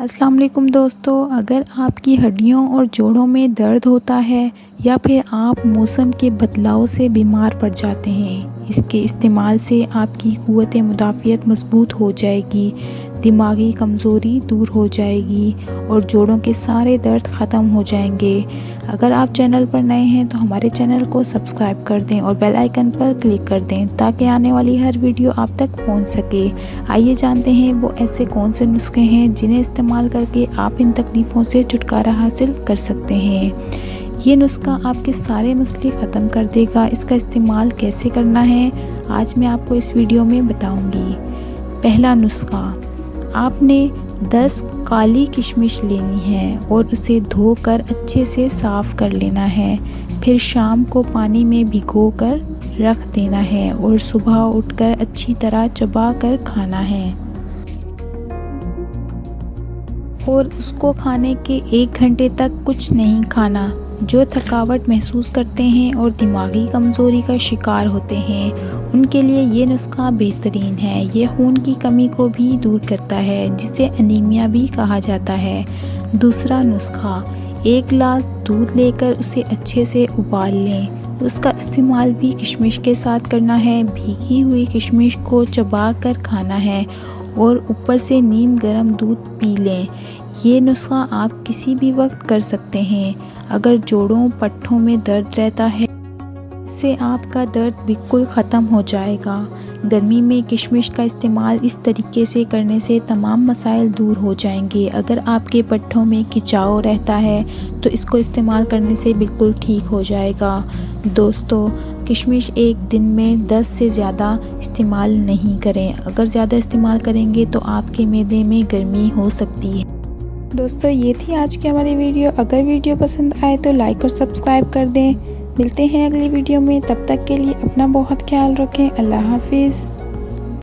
अस्सलाम वालेकुम दोस्तों, अगर आपकी हड्डियों और जोड़ों में दर्द होता है या फिर आप मौसम के बदलाव से बीमार पड़ जाते हैं, इसके इस्तेमाल से आपकी क़ुव्वत मुदाफ़ियत मज़बूत हो जाएगी, दिमागी कमज़ोरी दूर हो जाएगी और जोड़ों के सारे दर्द ख़त्म हो जाएंगे। अगर आप चैनल पर नए हैं तो हमारे चैनल को सब्सक्राइब कर दें और बेल आइकन पर क्लिक कर दें ताकि आने वाली हर वीडियो आप तक पहुंच सके। आइए जानते हैं वो ऐसे कौन से नुस्खे हैं जिन्हें इस्तेमाल करके आप इन तकलीफ़ों से छुटकारा हासिल कर सकते हैं। ये नुस्खा आपके सारे मसले ख़त्म कर देगा। इसका इस्तेमाल कैसे करना है आज मैं आपको इस वीडियो में बताऊंगी। पहला नुस्खा, आपने 10 काली किशमिश लेनी है और उसे धोकर अच्छे से साफ़ कर लेना है। फिर शाम को पानी में भिगोकर रख देना है और सुबह उठकर अच्छी तरह चबा कर खाना है और उसको खाने के 1 घंटे तक कुछ नहीं खाना। जो थकावट महसूस करते हैं और दिमागी कमज़ोरी का शिकार होते हैं उनके लिए ये नुस्खा बेहतरीन है। ये खून की कमी को भी दूर करता है जिसे अनीमिया भी कहा जाता है। दूसरा नुस्खा, 1 गिलास दूध लेकर उसे अच्छे से उबाल लें। उसका इस्तेमाल भी किशमिश के साथ करना है। भीगी हुई किशमिश को चबा कर खाना है और ऊपर से नीम गर्म दूध पी लें। ये नुस्खा आप किसी भी वक्त कर सकते हैं। अगर जोड़ों पट्ठों में दर्द रहता है इससे आपका दर्द बिल्कुल ख़त्म हो जाएगा। गर्मी में किशमिश का इस्तेमाल इस तरीके से करने से तमाम मसाइल दूर हो जाएंगे। अगर आपके पट्ठों में खिंचाव रहता है तो इसको इस्तेमाल करने से बिल्कुल ठीक हो जाएगा। दोस्तों, किशमिश एक दिन में 10 से ज़्यादा इस्तेमाल नहीं करें। अगर ज़्यादा इस्तेमाल करेंगे तो आपके मैदे में गर्मी हो सकती है। दोस्तों, ये थी आज की हमारी वीडियो। अगर वीडियो पसंद आए तो लाइक और सब्सक्राइब कर दें। मिलते हैं अगली वीडियो में, तब तक के लिए अपना बहुत ख्याल रखें। अल्लाह हाफिज़।